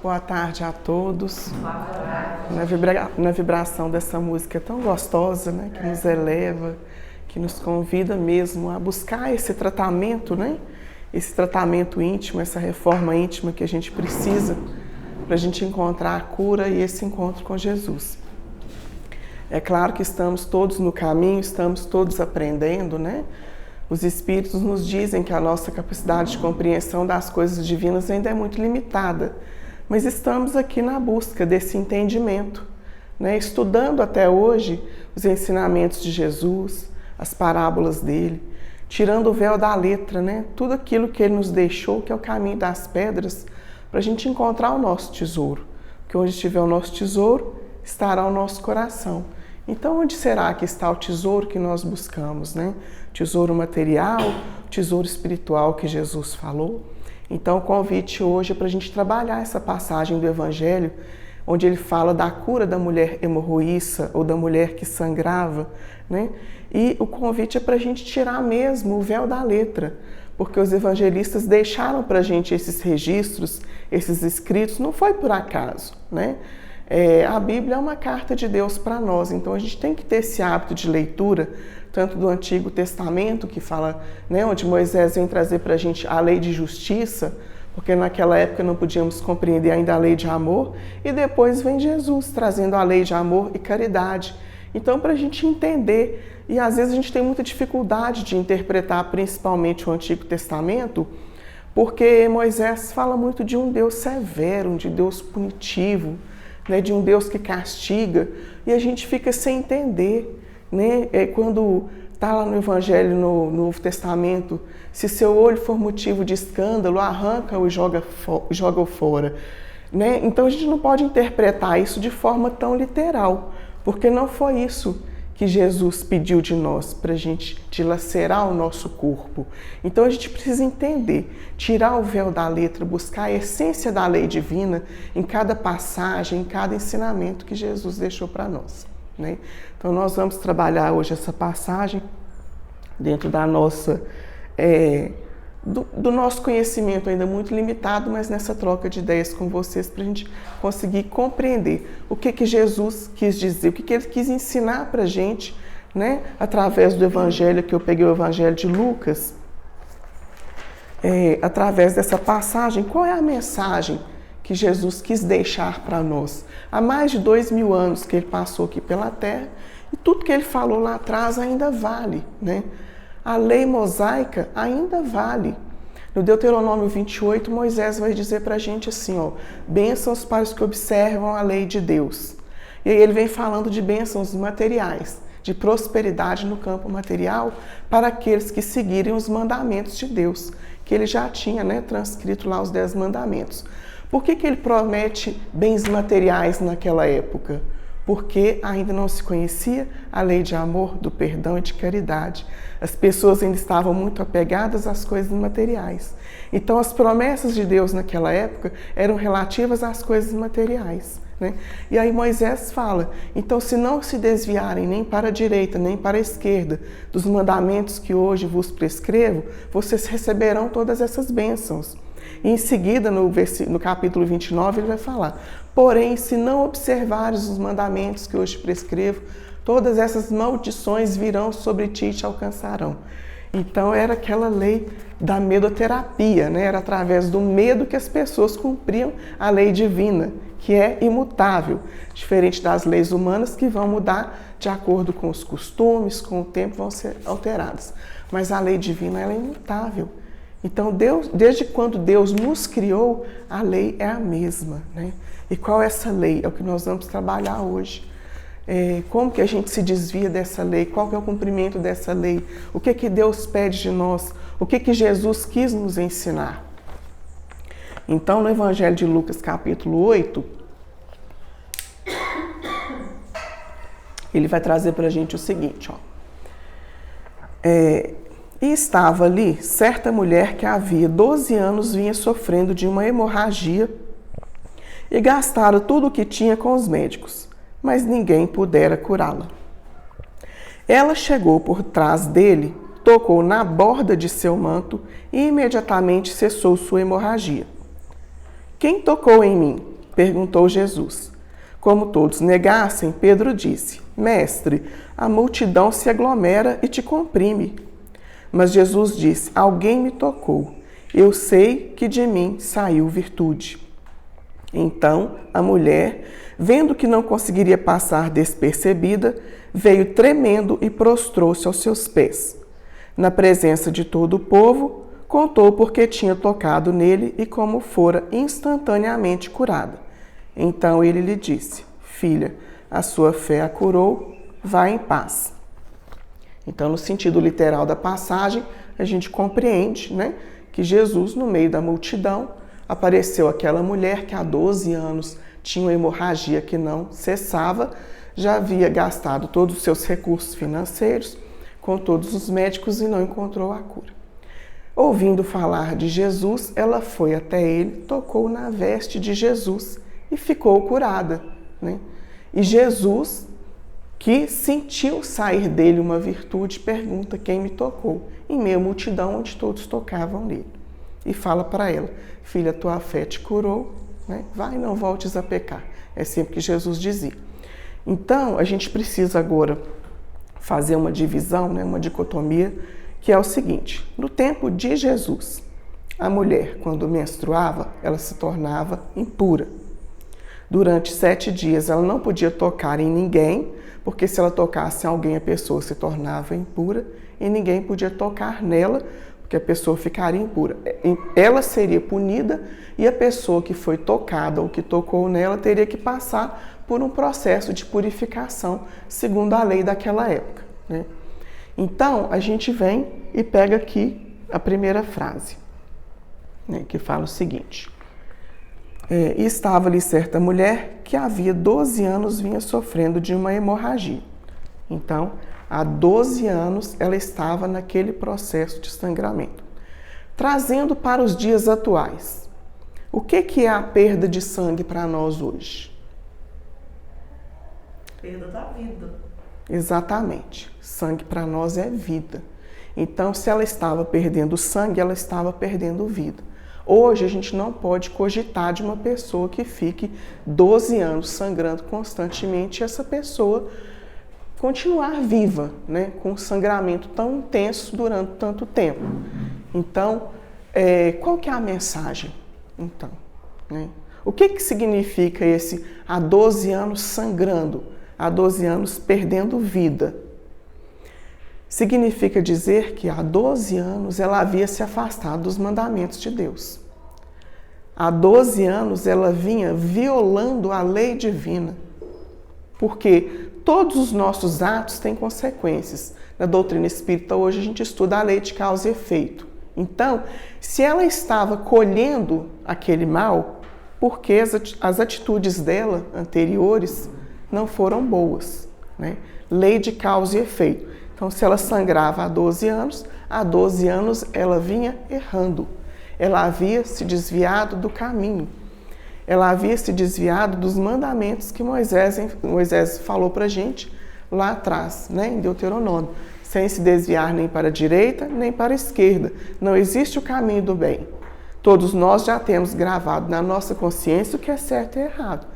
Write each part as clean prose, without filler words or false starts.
Boa tarde a todos. Na vibração dessa música tão gostosa, né, que nos eleva, que nos convida mesmo a buscar esse tratamento, né, esse tratamento íntimo, essa reforma íntima que a gente precisa para a gente encontrar a cura e esse encontro com Jesus. É claro que estamos todos no caminho, estamos todos aprendendo, né? Os Espíritos nos dizem que a nossa capacidade de compreensão das coisas divinas ainda é muito limitada, mas estamos aqui na busca desse entendimento, né? Estudando até hoje os ensinamentos de Jesus, as parábolas dele, tirando o véu da letra, né? Tudo aquilo que ele nos deixou, que é o caminho das pedras, para a gente encontrar o nosso tesouro. Porque onde estiver o nosso tesouro, estará o nosso coração. Então, onde será que está o tesouro que nós buscamos, né? Tesouro material, tesouro espiritual que Jesus falou. Então, o convite hoje é para a gente trabalhar essa passagem do Evangelho, onde ele fala da cura da mulher hemorroíça ou da mulher que sangrava, né? E o convite é para a gente tirar mesmo o véu da letra, porque os evangelistas deixaram para a gente esses registros, esses escritos, não foi por acaso, né? A Bíblia é uma carta de Deus para nós, então a gente tem que ter esse hábito de leitura, tanto do Antigo Testamento, que fala, né, onde Moisés vem trazer para a gente a lei de justiça, porque naquela época não podíamos compreender ainda a lei de amor, e depois vem Jesus trazendo a lei de amor e caridade. Então, para a gente entender, e às vezes a gente tem muita dificuldade de interpretar principalmente o Antigo Testamento, porque Moisés fala muito de um Deus severo, de Deus punitivo, né, de um Deus que castiga, e a gente fica sem entender, né? Quando está lá no Evangelho, no Novo Testamento, se seu olho for motivo de escândalo, arranca-o e joga-o fora, né? Então a gente não pode interpretar isso de forma tão literal, porque não foi isso que Jesus pediu de nós, para a gente dilacerar o nosso corpo. Então a gente precisa entender, tirar o véu da letra, buscar a essência da lei divina em cada passagem, em cada ensinamento que Jesus deixou para nós, né? Então nós vamos trabalhar hoje essa passagem dentro da nossa, do nosso conhecimento ainda muito limitado, mas nessa troca de ideias com vocês, para a gente conseguir compreender o que Jesus quis dizer, o que ele quis ensinar para a gente, né? Através do Evangelho, que eu peguei o Evangelho de Lucas, através dessa passagem, qual é a mensagem que Jesus quis deixar para nós? Há mais de 2000 anos que ele passou aqui pela Terra, e tudo que ele falou lá atrás ainda vale, né? A lei mosaica ainda vale. No Deuteronômio 28, Moisés vai dizer para a gente assim, ó, bênçãos para os que observam a lei de Deus. E aí ele vem falando de bênçãos materiais, de prosperidade no campo material para aqueles que seguirem os mandamentos de Deus, que ele já tinha, né, transcrito lá os 10 mandamentos. Por que ele promete bens materiais naquela época? Porque ainda não se conhecia a lei de amor, do perdão e de caridade. As pessoas ainda estavam muito apegadas às coisas materiais. Então, as promessas de Deus naquela época eram relativas às coisas materiais, né? E aí Moisés fala, então se não se desviarem nem para a direita, nem para a esquerda dos mandamentos que hoje vos prescrevo, vocês receberão todas essas bênçãos. E em seguida, no capítulo 29, ele vai falar, porém, se não observares os mandamentos que hoje prescrevo, todas essas maldições virão sobre ti e te alcançarão. Então, era aquela lei da medoterapia, né? Era através do medo que as pessoas cumpriam a lei divina, que é imutável, diferente das leis humanas que vão mudar de acordo com os costumes, com o tempo vão ser alteradas. Mas a lei divina, ela é imutável. Então, desde quando Deus nos criou, a lei é a mesma, né? E qual é essa lei? É o que nós vamos trabalhar hoje. Como que a gente se desvia dessa lei? Qual que é o cumprimento dessa lei? O que Deus pede de nós? O que Jesus quis nos ensinar? Então, no Evangelho de Lucas, capítulo 8, ele vai trazer para a gente o seguinte, ó. E estava ali certa mulher que havia 12 anos vinha sofrendo de uma hemorragia e gastara tudo o que tinha com os médicos, mas ninguém pudera curá-la. Ela chegou por trás dele, tocou na borda de seu manto e imediatamente cessou sua hemorragia. Quem tocou em mim? perguntou Jesus. Como todos negassem, Pedro disse: Mestre, a multidão se aglomera e te comprime. Mas Jesus disse: Alguém me tocou. Eu sei que de mim saiu virtude. Então a mulher, vendo que não conseguiria passar despercebida, veio tremendo e prostrou-se aos seus pés. Na presença de todo o povo, contou porque tinha tocado nele e como fora instantaneamente curada. Então ele lhe disse: Filha, a sua fé a curou, vá em paz. Então, no sentido literal da passagem, a gente compreende, né, que Jesus, no meio da multidão, apareceu aquela mulher que há 12 anos tinha uma hemorragia que não cessava, já havia gastado todos os seus recursos financeiros com todos os médicos e não encontrou a cura. Ouvindo falar de Jesus, ela foi até ele, tocou na veste de Jesus e ficou curada, né? E Jesus, que sentiu sair dele uma virtude, pergunta: quem me tocou? Em meio à multidão onde todos tocavam nele. E fala para ela: filha, tua fé te curou, né? Vai e não voltes a pecar. É sempre que Jesus dizia. Então, a gente precisa agora fazer uma divisão, né? Uma dicotomia, que é o seguinte: no tempo de Jesus, a mulher, quando menstruava, ela se tornava impura. Durante 7 dias ela não podia tocar em ninguém, porque se ela tocasse em alguém a pessoa se tornava impura e ninguém podia tocar nela, porque a pessoa ficaria impura. Ela seria punida e a pessoa que foi tocada ou que tocou nela teria que passar por um processo de purificação, segundo a lei daquela época, né? Então, a gente vem e pega aqui a primeira frase, né, que fala o seguinte: e estava ali certa mulher que havia 12 anos vinha sofrendo de uma hemorragia. Então, há 12 anos ela estava naquele processo de sangramento. Trazendo para os dias atuais, o que é a perda de sangue para nós hoje? Perda da vida. Exatamente. Sangue para nós é vida. Então, se ela estava perdendo sangue, ela estava perdendo vida. Hoje, a gente não pode cogitar de uma pessoa que fique 12 anos sangrando constantemente e essa pessoa continuar viva, né, com um sangramento tão intenso durante tanto tempo. Então, qual que é a mensagem? Então, né? O que significa esse há 12 anos sangrando, há 12 anos perdendo vida? Significa dizer que há 12 anos ela havia se afastado dos mandamentos de Deus. Há 12 anos ela vinha violando a lei divina, porque todos os nossos atos têm consequências. Na doutrina espírita hoje a gente estuda a lei de causa e efeito. Então, se ela estava colhendo aquele mal, porque as atitudes dela anteriores não foram boas, né? Lei de causa e efeito. Então, se ela sangrava há 12 anos ela vinha errando. Ela havia se desviado do caminho. Ela havia se desviado dos mandamentos que Moisés falou para a gente lá atrás, né, em Deuteronômio. Sem se desviar nem para a direita, nem para a esquerda. Não existe o caminho do bem. Todos nós já temos gravado na nossa consciência o que é certo e errado.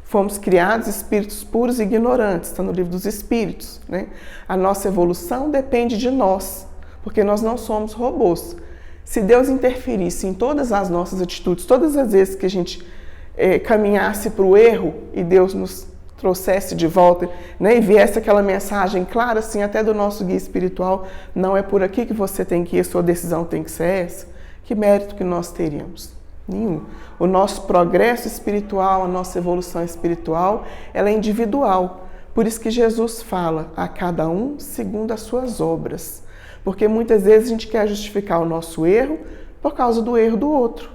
Fomos criados espíritos puros e ignorantes, está no livro dos Espíritos, né? A nossa evolução depende de nós, porque nós não somos robôs. Se Deus interferisse em todas as nossas atitudes, todas as vezes que a gente caminhasse para o erro e Deus nos trouxesse de volta, né, e viesse aquela mensagem clara, assim, até do nosso guia espiritual: não é por aqui que você tem que ir, a sua decisão tem que ser essa, que mérito que nós teríamos? Nenhum. O nosso progresso espiritual, a nossa evolução espiritual, ela é individual. Por isso que Jesus fala: a cada um segundo as suas obras. Porque muitas vezes a gente quer justificar o nosso erro por causa do erro do outro.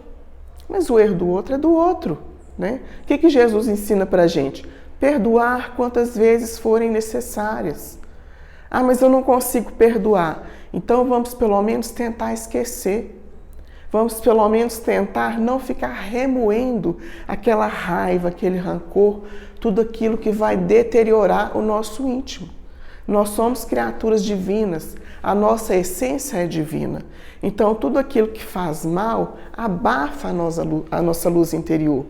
Mas o erro do outro é do outro, né? O que Jesus ensina pra gente? Perdoar quantas vezes forem necessárias. Ah, mas eu não consigo perdoar. Então vamos pelo menos tentar esquecer. Vamos pelo menos tentar não ficar remoendo aquela raiva, aquele rancor, tudo aquilo que vai deteriorar o nosso íntimo. Nós somos criaturas divinas, a nossa essência é divina. Então tudo aquilo que faz mal abafa a nossa luz interior.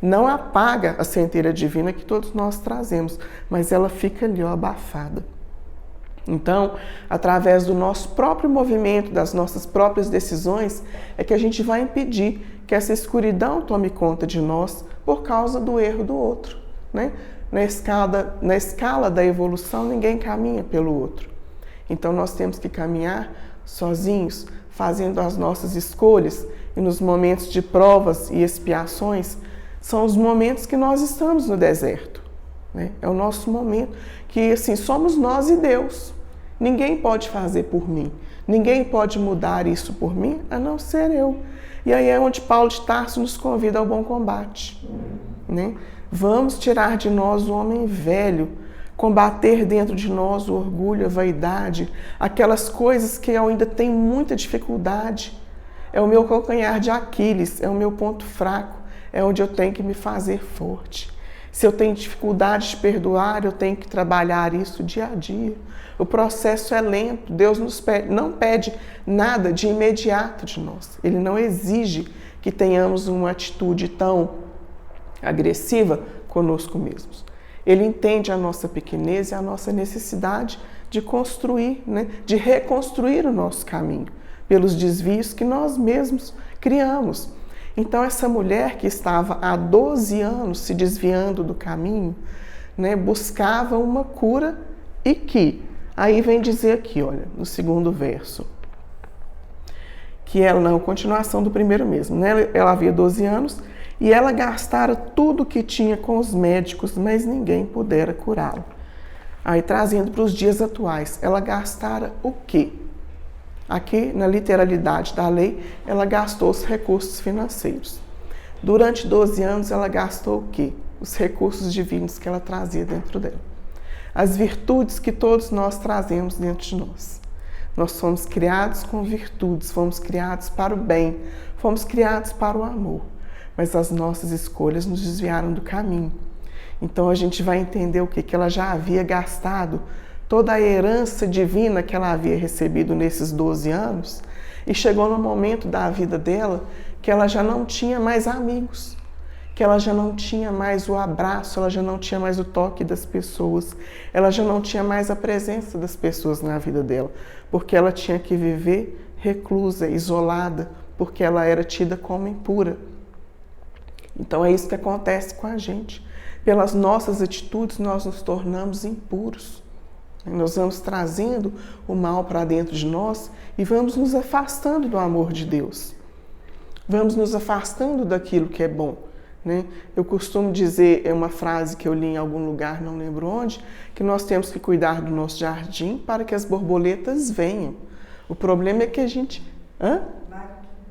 Não apaga a centelha divina que todos nós trazemos, mas ela fica ali, ó, abafada. Então, através do nosso próprio movimento, das nossas próprias decisões, é que a gente vai impedir que essa escuridão tome conta de nós por causa do erro do outro, né? Na escala da evolução, ninguém caminha pelo outro. Então, nós temos que caminhar sozinhos, fazendo as nossas escolhas, e nos momentos de provas e expiações, são os momentos que nós estamos no deserto, né? É o nosso momento que, assim, somos nós e Deus. Ninguém pode fazer por mim, ninguém pode mudar isso por mim, a não ser eu. E aí é onde Paulo de Tarso nos convida ao bom combate, né? Vamos tirar de nós o homem velho, combater dentro de nós o orgulho, a vaidade, aquelas coisas que eu ainda tenho muita dificuldade. É o meu calcanhar de Aquiles, é o meu ponto fraco, é onde eu tenho que me fazer forte. Se eu tenho dificuldade de perdoar, eu tenho que trabalhar isso dia a dia. O processo é lento, Deus não pede nada de imediato de nós. Ele não exige que tenhamos uma atitude tão agressiva conosco mesmos. Ele entende a nossa pequenez e a nossa necessidade de construir, né, de reconstruir o nosso caminho pelos desvios que nós mesmos criamos. Então, essa mulher que estava há 12 anos se desviando do caminho, né, buscava uma cura e que, aí vem dizer aqui, olha, no segundo verso, que ela, na continuação do primeiro mesmo, né, ela havia 12 anos e ela gastara tudo que tinha com os médicos, mas ninguém pudera curá-la. Aí, trazendo para os dias atuais, ela gastara o quê? Aqui, na literalidade da lei, ela gastou os recursos financeiros. Durante 12 anos, ela gastou o quê? Os recursos divinos que ela trazia dentro dela. As virtudes que todos nós trazemos dentro de nós. Nós fomos criados com virtudes, fomos criados para o bem, fomos criados para o amor. Mas as nossas escolhas nos desviaram do caminho. Então, a gente vai entender o quê? Que ela já havia gastado toda a herança divina que ela havia recebido nesses 12 anos, e chegou no momento da vida dela que ela já não tinha mais amigos, que ela já não tinha mais o abraço, ela já não tinha mais o toque das pessoas, ela já não tinha mais a presença das pessoas na vida dela, porque ela tinha que viver reclusa, isolada, porque ela era tida como impura. Então é isso que acontece com a gente. Pelas nossas atitudes, nós nos tornamos impuros. Nós vamos trazendo o mal para dentro de nós e vamos nos afastando do amor de Deus. Vamos nos afastando daquilo que é bom, né? Eu costumo dizer, é uma frase que eu li em algum lugar, não lembro onde, que nós temos que cuidar do nosso jardim para que as borboletas venham. O problema é que a gente...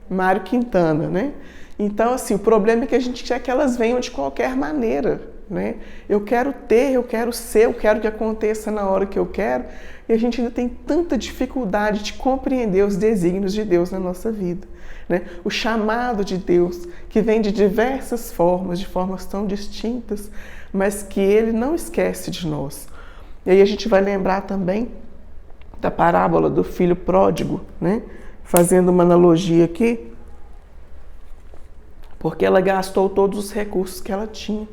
Mário Quintana, né? Então, assim, o problema é que a gente quer que elas venham de qualquer maneira, né? Eu quero ter, eu quero ser, eu quero que aconteça na hora que eu quero, e a gente ainda tem tanta dificuldade de compreender os desígnios de Deus na nossa vida, né? O chamado de Deus, que vem de diversas formas, de formas tão distintas, mas que Ele não esquece de nós. E aí a gente vai lembrar também da parábola do filho pródigo, né? Fazendo uma analogia aqui, porque ela gastou todos os recursos que ela tinha,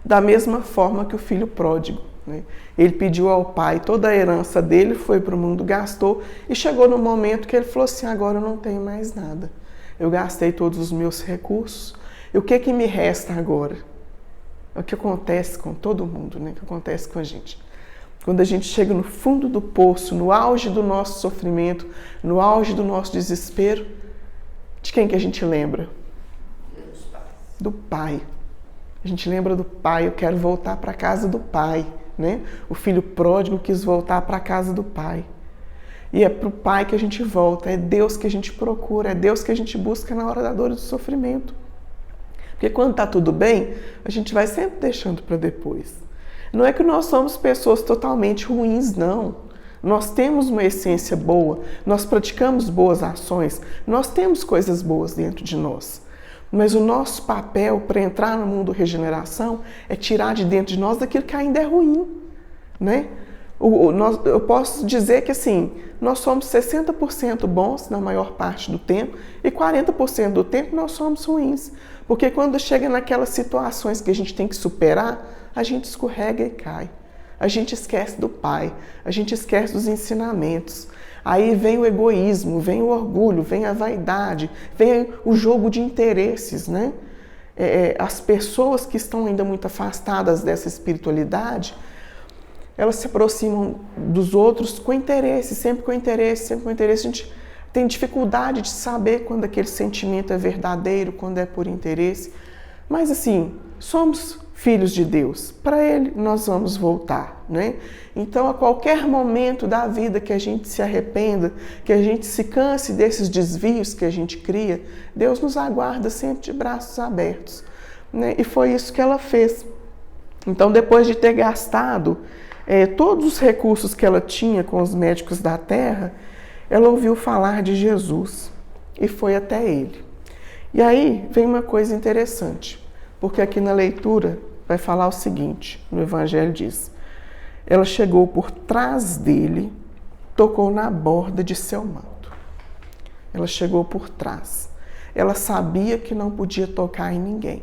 da mesma forma que o filho pródigo, né? Ele pediu ao pai toda a herança dele, foi para o mundo, gastou, e chegou no momento que ele falou assim, agora eu não tenho mais nada. Eu gastei todos os meus recursos, e o que me resta agora? É o que acontece com todo mundo, né? O que acontece com a gente. Quando a gente chega no fundo do poço, no auge do nosso sofrimento, no auge do nosso desespero, de quem que a gente lembra? Do Pai. A gente lembra do Pai, eu quero voltar para a casa do Pai, né? O filho pródigo quis voltar para a casa do Pai. E é para o Pai que a gente volta, é Deus que a gente procura, é Deus que a gente busca na hora da dor e do sofrimento. Porque quando está tudo bem, a gente vai sempre deixando para depois. Não é que nós somos pessoas totalmente ruins, não. Nós temos uma essência boa, nós praticamos boas ações, nós temos coisas boas dentro de nós. Mas o nosso papel para entrar no mundo regeneração é tirar de dentro de nós aquilo que ainda é ruim, né? Eu posso dizer que assim, nós somos 60% bons na maior parte do tempo e 40% do tempo nós somos ruins. Porque quando chega naquelas situações que a gente tem que superar, a gente escorrega e cai. A gente esquece do Pai, a gente esquece dos ensinamentos. Aí vem o egoísmo, vem o orgulho, vem a vaidade, vem o jogo de interesses, né? As pessoas que estão ainda muito afastadas dessa espiritualidade, elas se aproximam dos outros com interesse, sempre com interesse, sempre com interesse. A gente tem dificuldade de saber quando aquele sentimento é verdadeiro, quando é por interesse. Mas assim, somos filhos de Deus. Para Ele nós vamos voltar, né? Então, a qualquer momento da vida que a gente se arrependa, que a gente se canse desses desvios que a gente cria, Deus nos aguarda sempre de braços abertos, né? E foi isso que ela fez. Então, depois de ter gastado todos os recursos que ela tinha com os médicos da terra, ela ouviu falar de Jesus e foi até ele. E aí vem uma coisa interessante, porque aqui na leitura vai falar o seguinte, no Evangelho diz: ela chegou por trás dele, tocou na borda de seu manto. Ela chegou por trás. Ela sabia que não podia tocar em ninguém,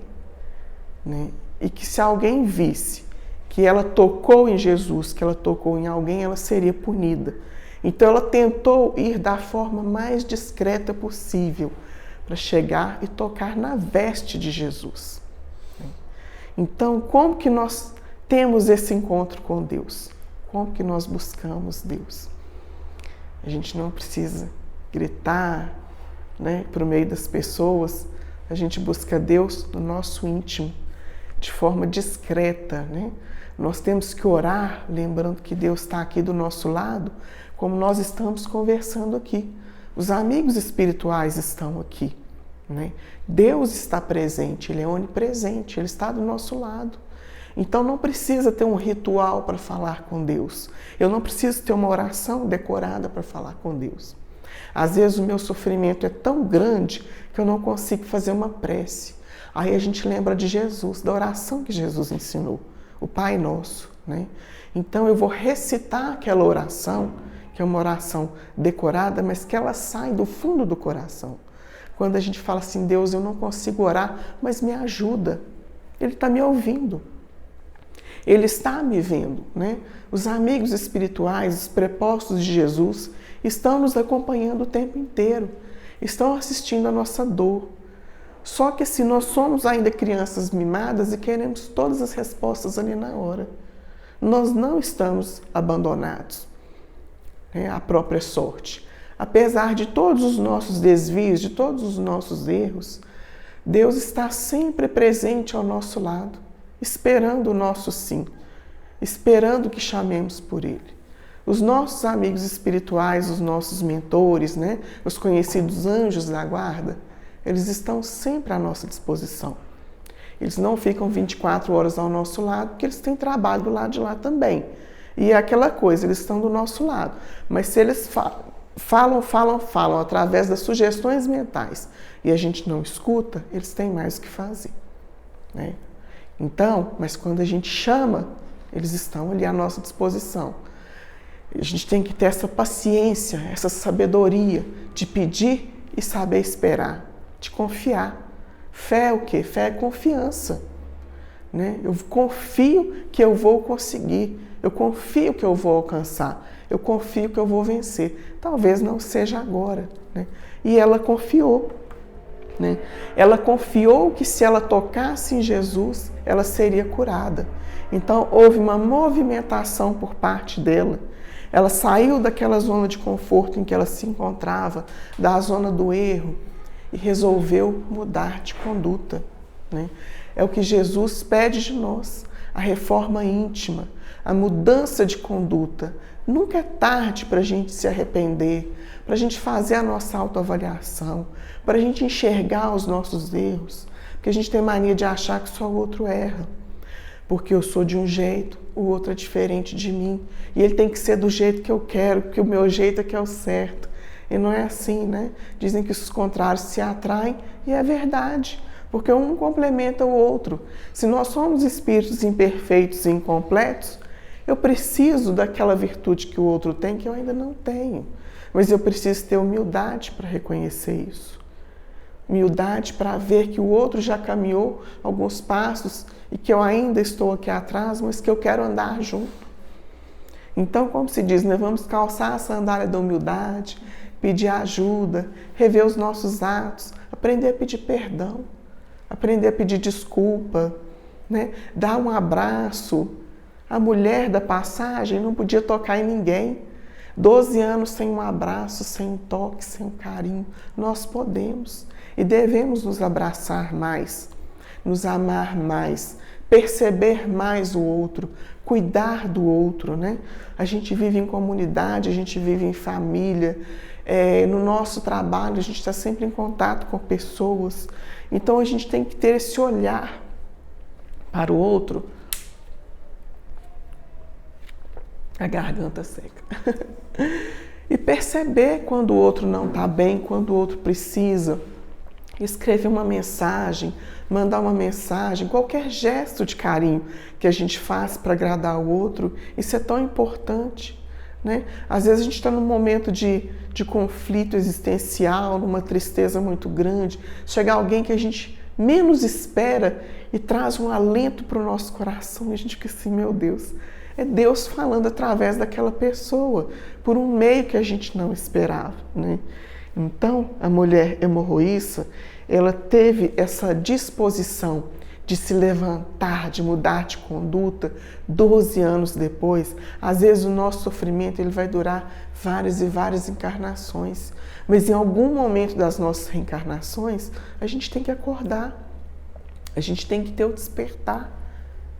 né? E que se alguém visse que ela tocou em Jesus, que ela tocou em alguém, ela seria punida. Então ela tentou ir da forma mais discreta possível para chegar e tocar na veste de Jesus. Então, como que nós temos esse encontro com Deus? Como que nós buscamos Deus? A gente não precisa gritar, né, para o meio das pessoas. A gente busca Deus no nosso íntimo, de forma discreta, né? Nós temos que orar, lembrando que Deus está aqui do nosso lado, como nós estamos conversando aqui. Os amigos espirituais estão aqui, né? Deus está presente, Ele é onipresente, Ele está do nosso lado. Então não precisa ter um ritual para falar com Deus. Eu não preciso ter uma oração decorada para falar com Deus. Às vezes o meu sofrimento é tão grande que eu não consigo fazer uma prece. Aí a gente lembra de Jesus, da oração que Jesus ensinou, o Pai Nosso, né? Então eu vou recitar aquela oração, que é uma oração decorada, mas que ela sai do fundo do coração. Quando a gente fala assim, Deus, eu não consigo orar, mas me ajuda. Ele está me ouvindo. Ele está me vendo, né? Os amigos espirituais, os prepostos de Jesus, estão nos acompanhando o tempo inteiro. Estão assistindo a nossa dor. Só que assim, nós somos ainda crianças mimadas e queremos todas as respostas ali na hora. Nós não estamos abandonados, né, à própria sorte. Apesar de todos os nossos desvios, de todos os nossos erros, Deus está sempre presente ao nosso lado, esperando o nosso sim, esperando que chamemos por Ele. Os nossos amigos espirituais, os nossos mentores, né, os conhecidos anjos da guarda, eles estão sempre à nossa disposição. Eles não ficam 24 horas ao nosso lado, porque eles têm trabalho do lado de lá também. E é aquela coisa, eles estão do nosso lado. Mas se eles falam através das sugestões mentais e a gente não escuta, eles têm mais o que fazer, né? Então, mas quando a gente chama, eles estão ali à nossa disposição. A gente tem que ter essa paciência, essa sabedoria de pedir e saber esperar, de confiar. Fé é o quê? Fé é confiança, né? Eu confio que eu vou conseguir, eu confio que eu vou alcançar, eu confio que eu vou vencer. Talvez não seja agora, né? E ela confiou, né? Ela confiou que se ela tocasse em Jesus, ela seria curada. Então houve uma movimentação por parte dela. Ela saiu daquela zona de conforto em que ela se encontrava, da zona do erro, e resolveu mudar de conduta, né? É o que Jesus pede de nós, a reforma íntima, a mudança de conduta. Nunca é tarde para a gente se arrepender, para a gente fazer a nossa autoavaliação, para a gente enxergar os nossos erros, porque a gente tem mania de achar que só o outro erra, porque eu sou de um jeito, o outro é diferente de mim, e ele tem que ser do jeito que eu quero, porque o meu jeito é que é o certo. E não é assim, né? Dizem que os contrários se atraem, e é verdade, porque um complementa o outro. Se nós somos espíritos imperfeitos e incompletos, Eu preciso daquela virtude que o outro tem que eu ainda não tenho. Mas eu preciso ter humildade para reconhecer isso. Humildade para ver que o outro já caminhou alguns passos e que eu ainda estou aqui atrás, mas que eu quero andar junto. Então, como se diz, né? Vamos calçar a sandália da humildade, pedir ajuda, rever os nossos atos, aprender a pedir perdão, aprender a pedir desculpa, né? Dar um abraço. A mulher da passagem não podia tocar em ninguém. 12 anos sem um abraço, sem um toque, sem um carinho. Nós podemos e devemos nos abraçar mais, nos amar mais, perceber mais o outro, cuidar do outro, né? A gente vive em comunidade, a gente vive em família, no nosso trabalho a gente está sempre em contato com pessoas. Então a gente tem que ter esse olhar para o outro. A garganta seca. E perceber quando o outro não está bem, quando o outro precisa. Escrever uma mensagem, mandar uma mensagem, qualquer gesto de carinho que a gente faz para agradar o outro, isso é tão importante, né? Às vezes a gente está num momento de conflito existencial, numa tristeza muito grande, chega alguém que a gente menos espera e traz um alento para o nosso coração e a gente fica assim, meu Deus, é Deus falando através daquela pessoa, por um meio que a gente não esperava, né? Então, a mulher hemorroíça, ela teve essa disposição de se levantar, de mudar de conduta 12 anos depois. Às vezes o nosso sofrimento ele vai durar várias e várias encarnações, mas em algum momento das nossas reencarnações, a gente tem que acordar, a gente tem que ter o despertar,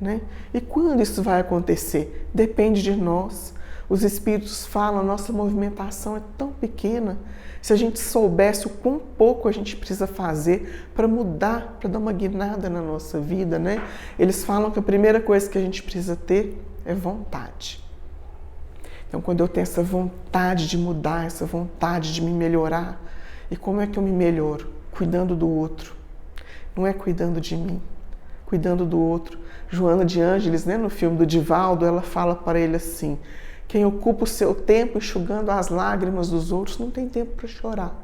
né? E quando isso vai acontecer? Depende de nós. Os espíritos falam, a nossa movimentação é tão pequena. Se a gente soubesse o quão pouco a gente precisa fazer para mudar, para dar uma guinada na nossa vida, né? Eles falam que a primeira coisa que a gente precisa ter é vontade. Então, quando eu tenho essa vontade de mudar, essa vontade de me melhorar, e como é que eu me melhoro? Cuidando do outro. Não é cuidando de mim, cuidando do outro. Joana de Ângeles, né, no filme do Divaldo, ela fala para ele assim: quem ocupa o seu tempo enxugando as lágrimas dos outros não tem tempo para chorar.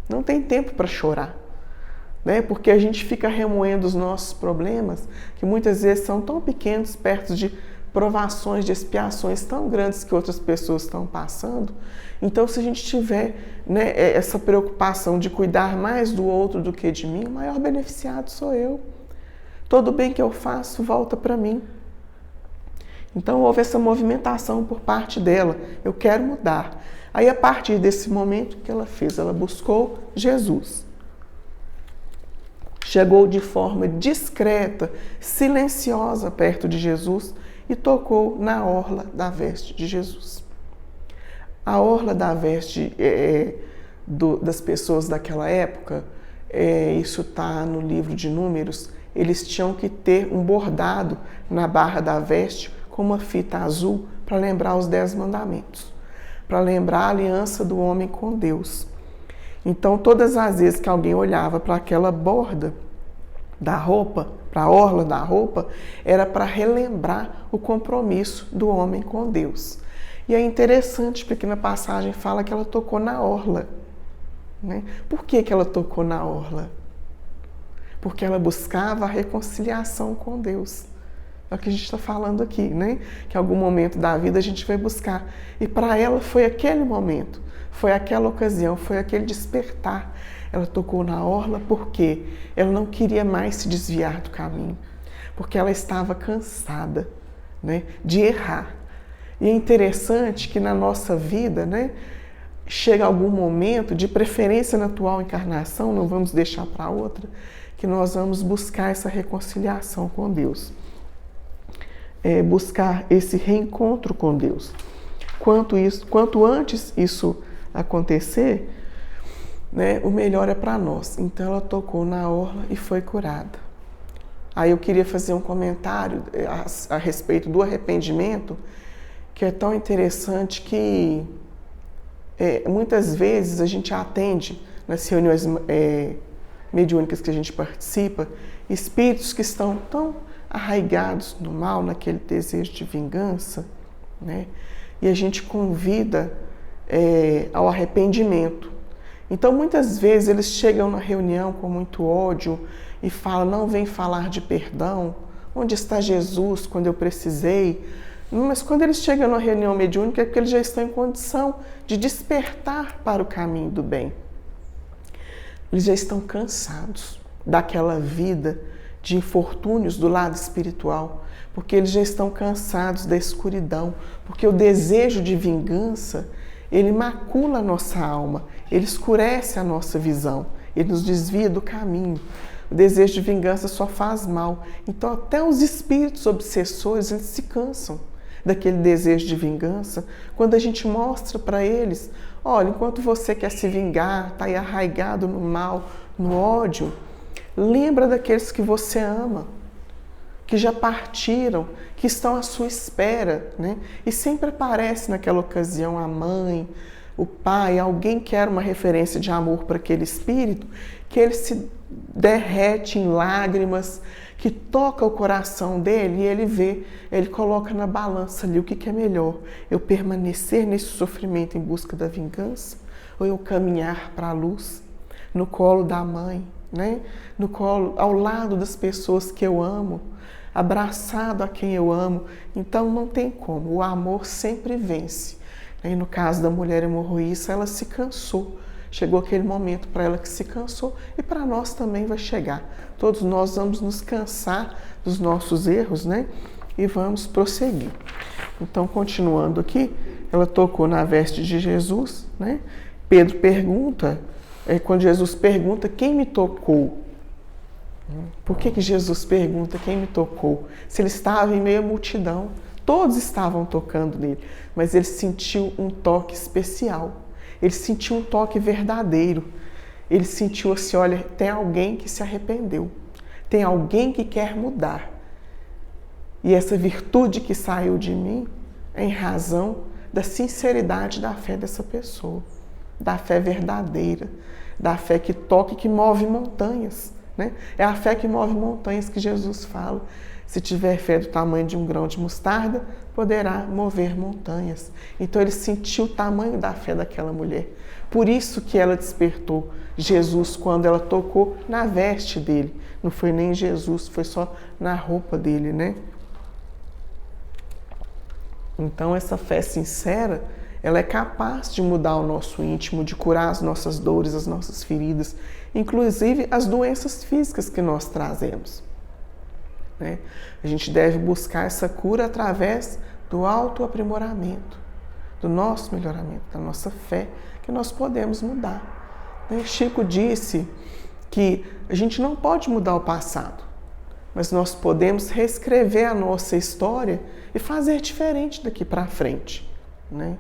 Não tem tempo para chorar, né? Porque a gente fica remoendo os nossos problemas, que muitas vezes são tão pequenos, perto de provações, de expiações tão grandes que outras pessoas estão passando. Então, se a gente tiver, né, essa preocupação de cuidar mais do outro do que de mim, o maior beneficiado sou eu. Todo bem que eu faço volta para mim. Então houve essa movimentação por parte dela, eu quero mudar. Aí a partir desse momento, o que ela fez? Ela buscou Jesus. Chegou de forma discreta, silenciosa perto de Jesus e tocou na orla da veste de Jesus. A orla da veste das pessoas daquela época, isso está no livro de Números, eles tinham que ter um bordado na barra da veste com uma fita azul para lembrar os 10 mandamentos, para lembrar a aliança do homem com Deus. Então, todas as vezes que alguém olhava para aquela borda da roupa, para a orla da roupa, era para relembrar o compromisso do homem com Deus. E é interessante, porque na passagem fala que ela tocou na orla, né? Por que ela tocou na orla? Porque ela buscava a reconciliação com Deus. É o que a gente está falando aqui, né? Que em algum momento da vida a gente vai buscar. E para ela foi aquele momento, foi aquela ocasião, foi aquele despertar. Ela tocou na orla porque ela não queria mais se desviar do caminho, porque ela estava cansada, né, de errar. E é interessante que na nossa vida, né, chega algum momento, de preferência na atual encarnação, não vamos deixar para outra, que nós vamos buscar essa reconciliação com Deus. Buscar esse reencontro com Deus. Quanto antes isso acontecer, né, o melhor é para nós. Então ela tocou na orla e foi curada. Aí eu queria fazer um comentário a respeito do arrependimento, que é tão interessante que muitas vezes a gente atende nas reuniões mediúnicas que a gente participa, espíritos que estão tão arraigados no mal, naquele desejo de vingança, né? E a gente convida ao arrependimento. Então, muitas vezes, eles chegam na reunião com muito ódio e falam, não vem falar de perdão, onde está Jesus quando eu precisei? Mas quando eles chegam na reunião mediúnica é porque eles já estão em condição de despertar para o caminho do bem. Eles já estão cansados daquela vida de infortúnios do lado espiritual, porque eles já estão cansados da escuridão, porque o desejo de vingança, ele macula a nossa alma, ele escurece a nossa visão, ele nos desvia do caminho. O desejo de vingança só faz mal. Então até os espíritos obsessores, eles se cansam daquele desejo de vingança, quando a gente mostra para eles, olha, enquanto você quer se vingar, está aí arraigado no mal, no ódio, lembra daqueles que você ama, que já partiram, que estão à sua espera, né? E sempre aparece naquela ocasião a mãe, o pai, alguém que era uma referência de amor para aquele espírito, que ele se derrete em lágrimas, que toca o coração dele e ele vê, ele coloca na balança ali o que é melhor, eu permanecer nesse sofrimento em busca da vingança ou eu caminhar para a luz, no colo da mãe, né? No colo, ao lado das pessoas que eu amo, abraçado a quem eu amo. Então não tem como, o amor sempre vence. E no caso da mulher hemorroísta, ela se cansou. Chegou aquele momento para ela que se cansou e para nós também vai chegar. Todos nós vamos nos cansar dos nossos erros, né? E vamos prosseguir. Então, continuando aqui, ela tocou na veste de Jesus, né? Pedro pergunta, quando Jesus pergunta quem me tocou. Por que Jesus pergunta quem me tocou? Se ele estava em meio à multidão, todos estavam tocando nele, mas ele sentiu um toque especial. Ele sentiu um toque verdadeiro. Ele sentiu assim, olha, tem alguém que se arrependeu. Tem alguém que quer mudar. E essa virtude que saiu de mim é em razão da sinceridade da fé dessa pessoa. Da fé verdadeira. Da fé que toca e que move montanhas. Né? É a fé que move montanhas que Jesus fala. Se tiver fé do tamanho de um grão de mostarda, poderá mover montanhas. Então ele sentiu o tamanho da fé daquela mulher. Por isso que ela despertou Jesus quando ela tocou na veste dele. Não foi nem Jesus, foi só na roupa dele, né? Então essa fé sincera, ela é capaz de mudar o nosso íntimo, de curar as nossas dores, as nossas feridas, inclusive as doenças físicas que nós trazemos. Né? A gente deve buscar essa cura através do autoaprimoramento, do nosso melhoramento, da nossa fé, que nós podemos mudar. Né? Chico disse que a gente não pode mudar o passado, mas nós podemos reescrever a nossa história e fazer diferente daqui para frente. Né?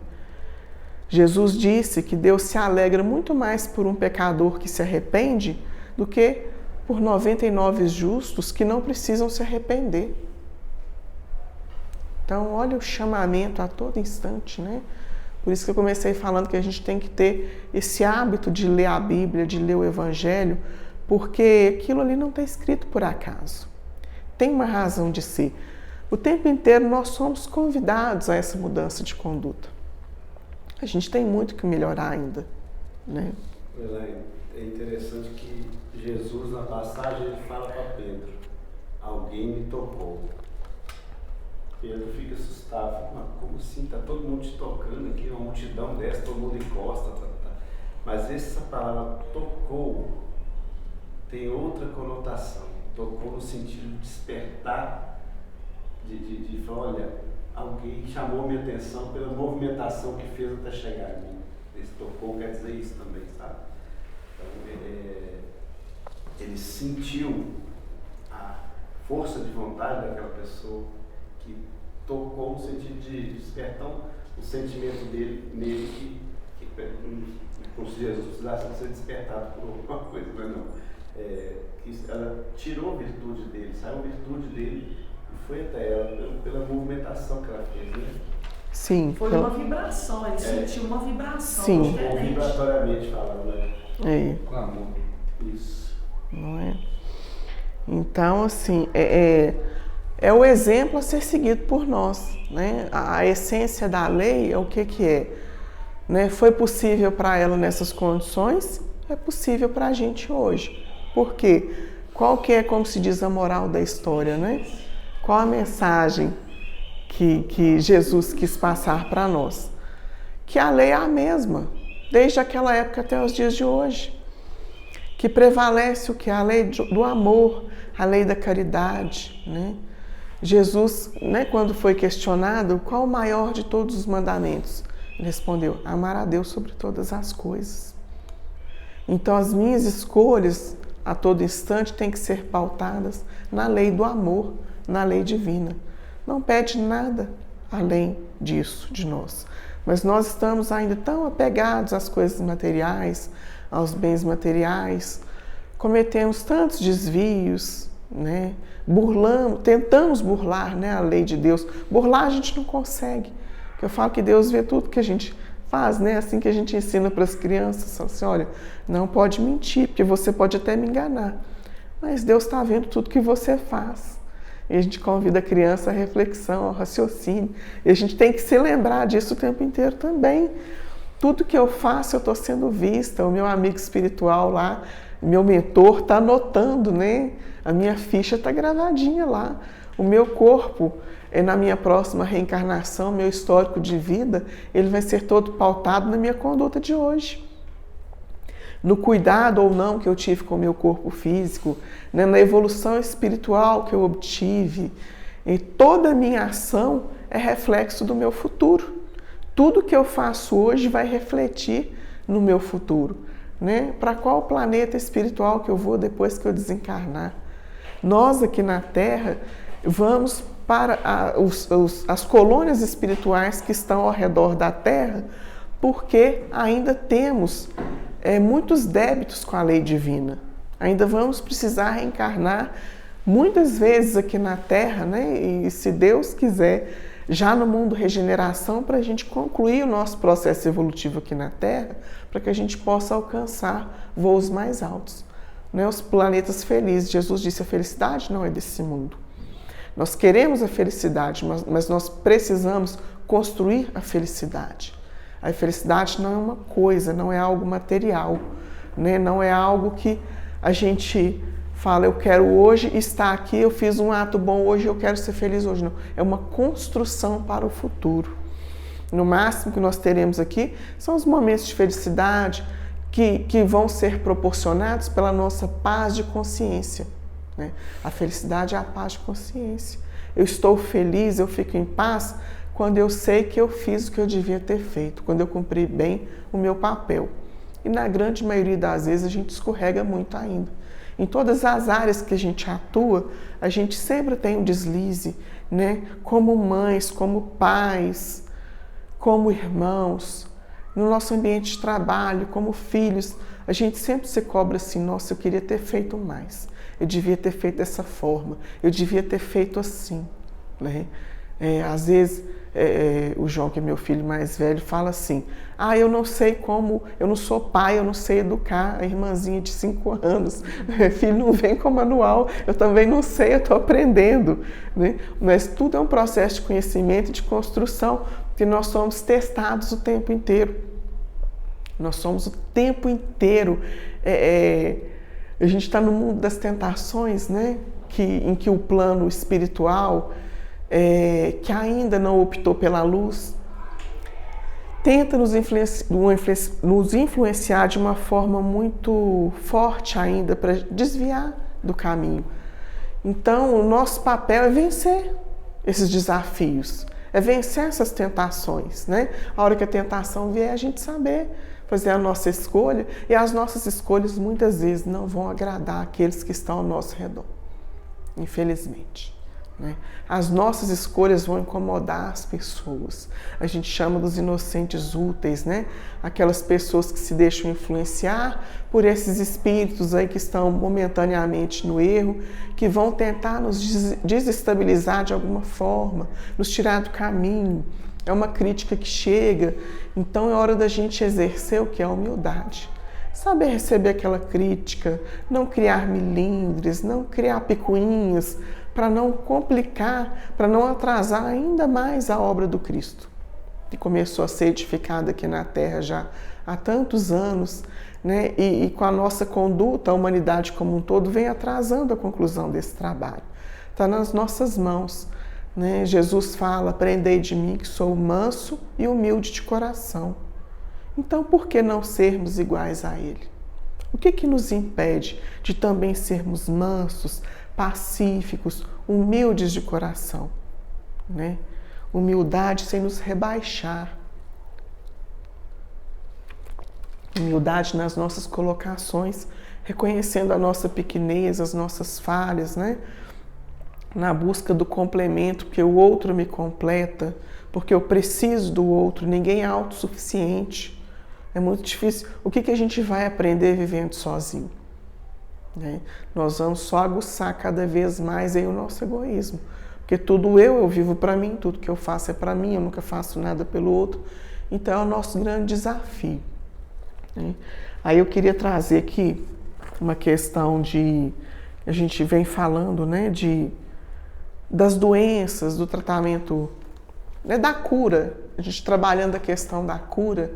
Jesus disse que Deus se alegra muito mais por um pecador que se arrepende do que por 99 justos que não precisam se arrepender. Então, olha o chamamento a todo instante, né? Por isso que eu comecei falando que a gente tem que ter esse hábito de ler a Bíblia, de ler o Evangelho, porque aquilo ali não está escrito por acaso. Tem uma razão de ser. O tempo inteiro nós somos convidados a essa mudança de conduta. A gente tem muito que melhorar ainda, né? É interessante que Jesus, na passagem, ele fala para Pedro, alguém me tocou. Pedro fica assustado, mas como assim? Está todo mundo te tocando aqui, uma multidão dessa, todo mundo encosta. Mas essa palavra tocou tem outra conotação. Tocou no sentido de despertar, de falar, olha, alguém chamou minha atenção pela movimentação que fez até chegar a mim. Esse tocou quer dizer isso também, sabe? Então, ele sentiu a força de vontade daquela pessoa que tocou no sentido de despertar o sentimento dele que como se Jesus precisasse ser despertado por alguma coisa, mas não. Que ela tirou a virtude dele, saiu a virtude dele e foi até ela pela movimentação que ela fez, né? Sim. Foi uma vibração, ele sentiu uma vibração. Sim. Diferente. Vibratoriamente falando, né? Com amor. Isso. Não é? Então, assim, é o exemplo a ser seguido por nós, né? A essência da lei é o que é, né? Foi possível para ela nessas condições, é possível para a gente hoje. Por quê? Qual que é, como se diz, a moral da história, né? Qual a mensagem que Jesus quis passar para nós? Que a lei é a mesma, desde aquela época até os dias de hoje. Que prevalece o que? A lei do amor, a lei da caridade, né? Jesus, né, quando foi questionado qual o maior de todos os mandamentos, ele respondeu: amar a Deus sobre todas as coisas. Então as minhas escolhas a todo instante têm que ser pautadas na lei do amor, na lei divina. Não pede nada além disso de nós. Mas nós estamos ainda tão apegados às coisas materiais, aos bens materiais, cometemos tantos desvios, né? Tentamos burlar, né, a lei de Deus. Burlar a gente não consegue. Eu falo que Deus vê tudo que a gente faz, né? Assim que a gente ensina para as crianças, assim, olha, não pode mentir, porque você pode até me enganar. Mas Deus está vendo tudo que você faz. E a gente convida a criança à reflexão, ao raciocínio. E a gente tem que se lembrar disso o tempo inteiro também. Tudo que eu faço, eu estou sendo vista. O meu amigo espiritual lá, meu mentor, está anotando, né? A minha ficha está gravadinha lá. O meu corpo, na minha próxima reencarnação, meu histórico de vida, ele vai ser todo pautado na minha conduta de hoje. No cuidado ou não que eu tive com o meu corpo físico, né? Na evolução espiritual que eu obtive. E toda a minha ação é reflexo do meu futuro. Tudo que eu faço hoje vai refletir no meu futuro, né? Para qual planeta espiritual que eu vou depois que eu desencarnar? Nós aqui na Terra vamos para as colônias espirituais que estão ao redor da Terra, porque ainda temos muitos débitos com a lei divina. Ainda vamos precisar reencarnar muitas vezes aqui na Terra, né? E se Deus quiser, já no mundo regeneração, para a gente concluir o nosso processo evolutivo aqui na Terra, para que a gente possa alcançar voos mais altos, né? Os planetas felizes. Jesus disse: a felicidade não é desse mundo. Nós queremos a felicidade, mas nós precisamos construir a felicidade. A felicidade não é uma coisa, não é algo material, né? Não é algo que a gente fala, eu quero hoje estar aqui, eu fiz um ato bom hoje, eu quero ser feliz hoje. Não, é uma construção para o futuro. No máximo que nós teremos aqui são os momentos de felicidade que vão ser proporcionados pela nossa paz de consciência, né? A felicidade é a paz de consciência. Eu estou feliz, eu fico em paz quando eu sei que eu fiz o que eu devia ter feito, quando eu cumpri bem o meu papel. E na grande maioria das vezes a gente escorrega muito ainda. Em todas as áreas que a gente atua, a gente sempre tem um deslize, né? Como mães, como pais, como irmãos, no nosso ambiente de trabalho, como filhos, a gente sempre se cobra assim: nossa, eu queria ter feito mais, eu devia ter feito dessa forma, eu devia ter feito assim, né? Às vezes, o João, que é meu filho mais velho, fala assim: ah, eu não sei como, eu não sou pai, eu não sei educar a irmãzinha de 5 anos. Filho, não vem com manual, eu também não sei, eu estou aprendendo, né? Mas tudo é um processo de conhecimento e de construção, que nós somos testados o tempo inteiro. Nós somos o tempo inteiro. A gente está no mundo das tentações, né? Em que o plano espiritual, que ainda não optou pela luz, tenta nos influenciar de uma forma muito forte ainda para desviar do caminho. Então, o nosso papel é vencer esses desafios, é vencer essas tentações, né? A hora que a tentação vier, a gente saber fazer a nossa escolha, e as nossas escolhas muitas vezes não vão agradar aqueles que estão ao nosso redor, infelizmente, né? As nossas escolhas vão incomodar as pessoas. A gente chama dos inocentes úteis, né? Aquelas pessoas que se deixam influenciar por esses espíritos aí que estão momentaneamente no erro, que vão tentar nos desestabilizar de alguma forma, nos tirar do caminho. É uma crítica que chega. Então é hora da gente exercer o que é a humildade. Saber receber aquela crítica, não criar milindres, não criar picuinhas, para não complicar, para não atrasar ainda mais a obra do Cristo, que começou a ser edificada aqui na Terra já há tantos anos, né? E com a nossa conduta, a humanidade como um todo vem atrasando a conclusão desse trabalho. Está nas nossas mãos, né? Jesus fala: aprendei de mim que sou manso e humilde de coração. Então, por que não sermos iguais a Ele? O que nos impede de também sermos mansos, pacíficos, humildes de coração, né? Humildade sem nos rebaixar. Humildade nas nossas colocações, reconhecendo a nossa pequenez, as nossas falhas, né? Na busca do complemento, porque o outro me completa, porque eu preciso do outro, ninguém é autossuficiente. É muito difícil. O que a gente vai aprender vivendo sozinho? Né? Nós vamos só aguçar cada vez mais aí o nosso egoísmo. Porque tudo eu vivo para mim, tudo que eu faço é para mim, eu nunca faço nada pelo outro. Então é o nosso grande desafio. Né? Aí eu queria trazer aqui uma questão de... A gente vem falando, né, das doenças, do tratamento, né, da cura. A gente trabalhando a questão da cura,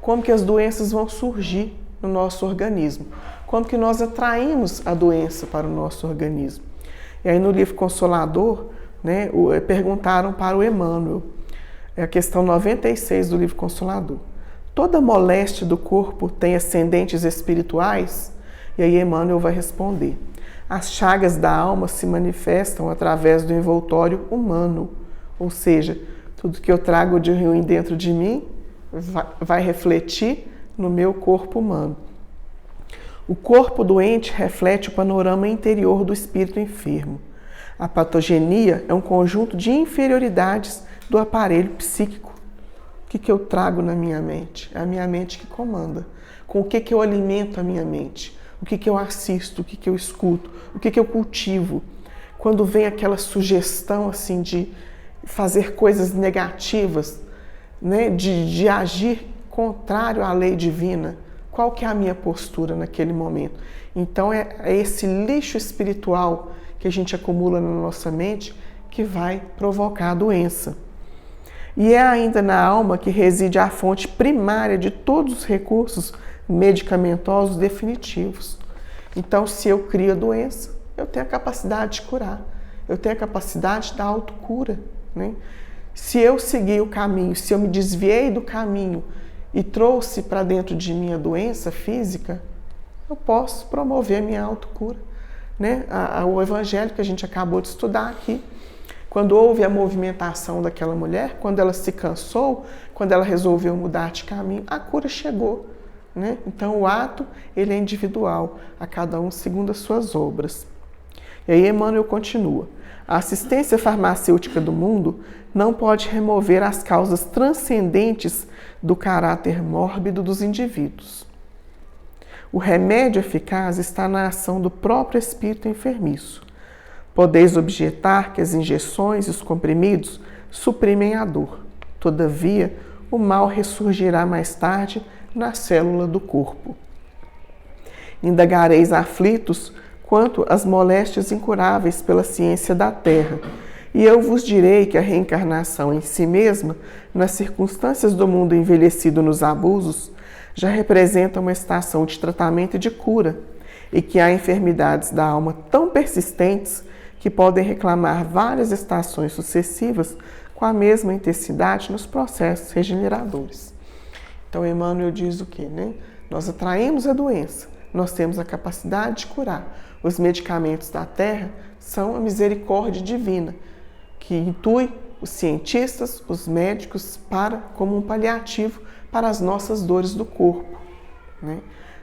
como que as doenças vão surgir no nosso organismo, como que nós atraímos a doença para o nosso organismo. E aí no livro Consolador, né, perguntaram para o Emmanuel, é a questão 96 do livro Consolador: toda moléstia do corpo tem ascendentes espirituais? E aí Emmanuel vai responder: as chagas da alma se manifestam através do envoltório humano, ou seja, tudo que eu trago de ruim dentro de mim vai refletir no meu corpo humano. O corpo doente reflete o panorama interior do espírito enfermo. A patogenia é um conjunto de inferioridades do aparelho psíquico. O que eu trago na minha mente? É a minha mente que comanda. Com o que eu alimento a minha mente? O que eu assisto? O que eu escuto? O que eu cultivo? Quando vem aquela sugestão assim de fazer coisas negativas, né, de agir contrário à lei divina, qual que é a minha postura naquele momento? Então é esse lixo espiritual que a gente acumula na nossa mente que vai provocar a doença. E é ainda na alma que reside a fonte primária de todos os recursos medicamentosos definitivos. Então, se eu crio a doença, eu tenho a capacidade de curar, eu tenho a capacidade da autocura, né? Se eu segui o caminho, se eu me desviei do caminho e trouxe para dentro de mim a doença física, eu posso promover a minha autocura, né? O evangelho que a gente acabou de estudar aqui, quando houve a movimentação daquela mulher, quando ela se cansou, quando ela resolveu mudar de caminho, a cura chegou, né? Então o ato, ele é individual, a cada um segundo as suas obras. E aí Emmanuel continua: a assistência farmacêutica do mundo não pode remover as causas transcendentes do caráter mórbido dos indivíduos. O remédio eficaz está na ação do próprio espírito enfermiço. Podeis objetar que as injeções e os comprimidos suprimem a dor. Todavia, o mal ressurgirá mais tarde na célula do corpo. Indagareis aflitos quanto às moléstias incuráveis pela ciência da terra, e eu vos direi que a reencarnação em si mesma, nas circunstâncias do mundo envelhecido nos abusos, já representa uma estação de tratamento e de cura, e que há enfermidades da alma tão persistentes que podem reclamar várias estações sucessivas com a mesma intensidade nos processos regeneradores. Então Emmanuel diz o quê, né? Nós atraímos a doença, nós temos a capacidade de curar. Os medicamentos da terra são a misericórdia divina, que intui os cientistas, os médicos, como um paliativo para as nossas dores do corpo, né?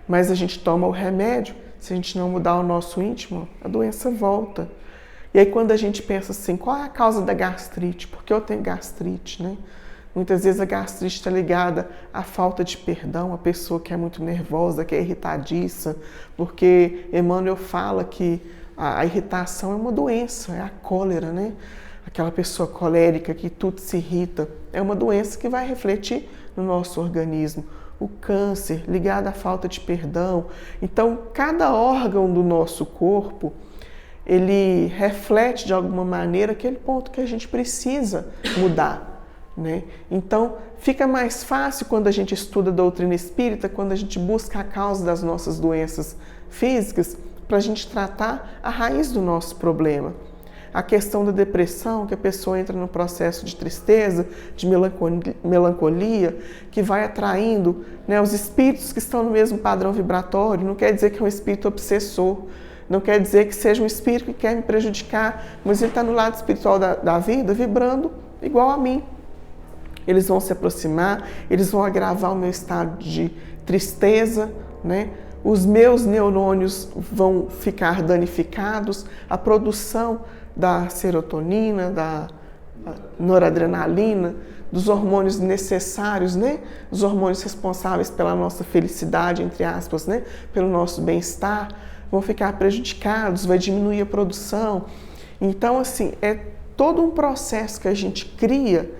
Mas a gente toma o remédio, se a gente não mudar o nosso íntimo, a doença volta. E aí quando a gente pensa assim, qual é a causa da gastrite? Por que eu tenho gastrite, né? Muitas vezes a gastrite está ligada à falta de perdão, a pessoa que é muito nervosa, que é irritadiça, porque Emmanuel fala que a irritação é uma doença, é a cólera, né? Aquela pessoa colérica que tudo se irrita, é uma doença que vai refletir no nosso organismo. o câncer, ligado à falta de perdão. Então, cada órgão do nosso corpo, ele reflete de alguma maneira aquele ponto que a gente precisa mudar, né? Então, fica mais fácil quando a gente estuda a doutrina espírita, quando a gente busca a causa das nossas doenças físicas, para a gente tratar a raiz do nosso problema. A questão da depressão, que a pessoa entra no processo de tristeza, de melancolia, que vai atraindo, né, os espíritos que estão no mesmo padrão vibratório. Não quer dizer que é um espírito obsessor, não quer dizer que seja um espírito que quer me prejudicar, mas ele está no lado espiritual da vida, vibrando igual a mim. Eles vão se aproximar, eles vão agravar o meu estado de tristeza, né? Os meus neurônios vão ficar danificados, a produção da serotonina, da noradrenalina, dos hormônios necessários, né? Os hormônios responsáveis pela nossa felicidade, entre aspas, né? Pelo nosso bem-estar, vão ficar prejudicados, vai diminuir a produção. Então, assim, é todo um processo que a gente cria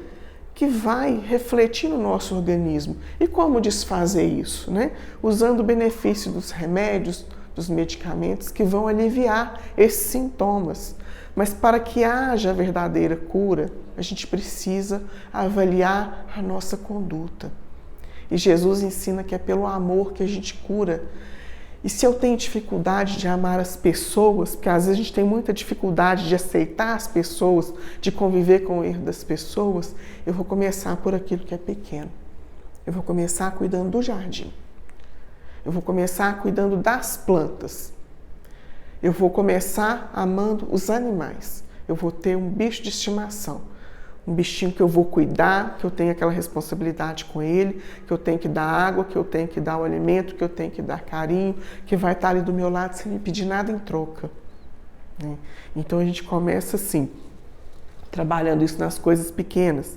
que vai refletir no nosso organismo. E como desfazer isso, né? Usando o benefício dos remédios, dos medicamentos que vão aliviar esses sintomas. Mas para que haja a verdadeira cura, a gente precisa avaliar a nossa conduta. E Jesus ensina que é pelo amor que a gente cura. E se eu tenho dificuldade de amar as pessoas, porque às vezes a gente tem muita dificuldade de aceitar as pessoas, de conviver com o erro das pessoas, eu vou começar por aquilo que é pequeno. Eu vou começar cuidando do jardim. Eu vou começar cuidando das plantas. Eu vou começar amando os animais. Eu vou ter um bicho de estimação. Um bichinho que eu vou cuidar, que eu tenho aquela responsabilidade com ele, que eu tenho que dar água, que eu tenho que dar o alimento, que eu tenho que dar carinho, que vai estar ali do meu lado sem me pedir nada em troca. Né? Então a gente começa assim, trabalhando isso nas coisas pequenas.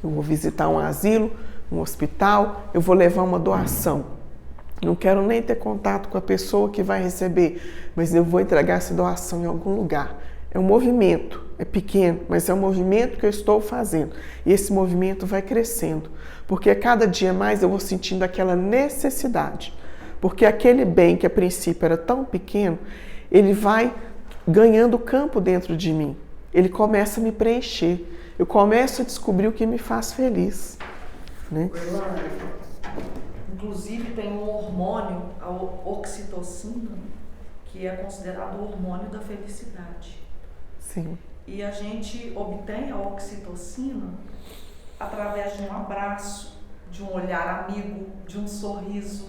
Eu vou visitar um asilo, um hospital, eu vou levar uma doação. Não quero nem ter contato com a pessoa que vai receber, mas eu vou entregar essa doação em algum lugar. É um movimento, é pequeno, mas é um movimento que eu estou fazendo. E esse movimento vai crescendo, porque a cada dia mais eu vou sentindo aquela necessidade. Porque aquele bem que a princípio era tão pequeno, ele vai ganhando campo dentro de mim. Ele começa a me preencher. Eu começo a descobrir o que me faz feliz. Né? Inclusive tem um hormônio, a oxitocina, que é considerado o hormônio da felicidade. Sim. E a gente obtém a oxitocina através de um abraço, de um olhar amigo, de um sorriso,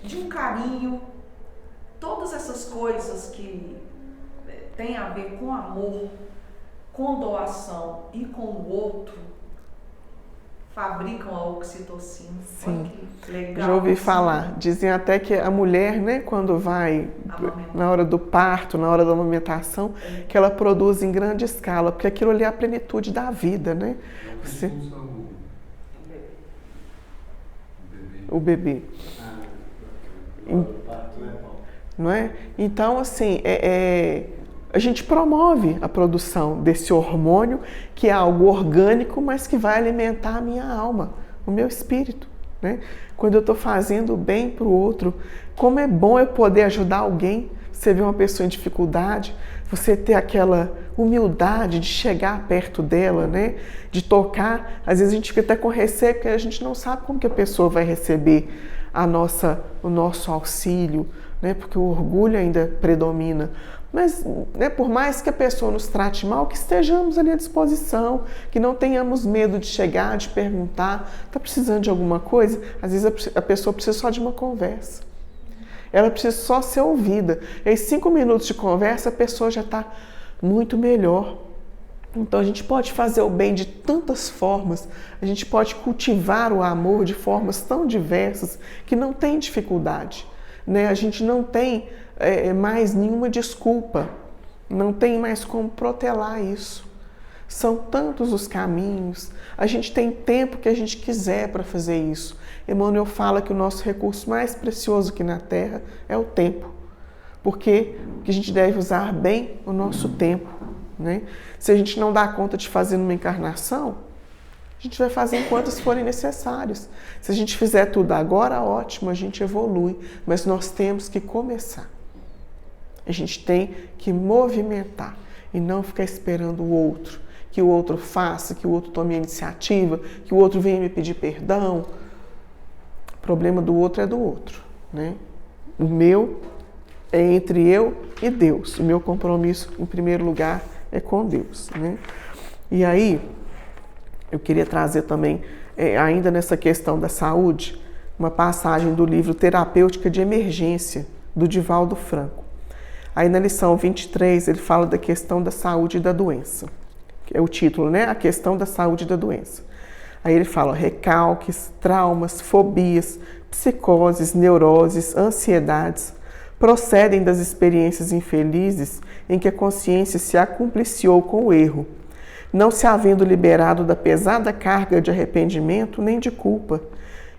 de um carinho. Todas essas coisas que têm a ver com amor, com doação e com o outro, fabricam a oxitocina. Sim. Legal. Já ouvi falar. Dizem até que a mulher, né, quando vai na hora do parto, na hora da amamentação, que ela produz em grande escala, porque aquilo ali é a plenitude da vida, né? Você... O bebê. Não é? Então, assim, a gente promove a produção desse hormônio, que é algo orgânico, mas que vai alimentar a minha alma, o meu espírito. Né? Quando eu estou fazendo o bem para o outro, como é bom eu poder ajudar alguém. Você vê uma pessoa em dificuldade, você ter aquela humildade de chegar perto dela, né? De tocar. Às vezes a gente fica até com receio, porque a gente não sabe como que a pessoa vai receber o nosso auxílio, né? Porque o orgulho ainda predomina. Mas, né, por mais que a pessoa nos trate mal, que estejamos ali à disposição, que não tenhamos medo de chegar, de perguntar, está precisando de alguma coisa? Às vezes a pessoa precisa só de uma conversa. Ela precisa só ser ouvida. E em 5 minutos de conversa, a pessoa já está muito melhor. Então a gente pode fazer o bem de tantas formas, a gente pode cultivar o amor de formas tão diversas que não tem dificuldade. Né? A gente não tem mais nenhuma desculpa, não tem mais como protelar isso. São tantos os caminhos, a gente tem tempo que a gente quiser para fazer isso. Emmanuel fala que o nosso recurso mais precioso aqui na Terra é o tempo, porque a gente deve usar bem o nosso tempo. Né? Se a gente não dá conta de fazer numa encarnação, A gente vai fazer enquanto forem necessários. Se a gente fizer tudo agora, ótimo, a gente evolui. Mas nós temos que começar. A gente tem que movimentar e não ficar esperando o outro. Que o outro faça, que o outro tome a iniciativa, que o outro venha me pedir perdão. O problema do outro é do outro, né? O meu é entre eu e Deus. O meu compromisso, em primeiro lugar, é com Deus, né? E aí, eu queria trazer também, ainda nessa questão da saúde, uma passagem do livro Terapêutica de Emergência, do Divaldo Franco. Aí na lição 23, ele fala da questão da saúde e da doença. É o título, né? A questão da saúde e da doença. Aí ele fala, recalques, traumas, fobias, psicoses, neuroses, ansiedades, procedem das experiências infelizes em que a consciência se acumpliciou com o erro, não se havendo liberado da pesada carga de arrependimento nem de culpa,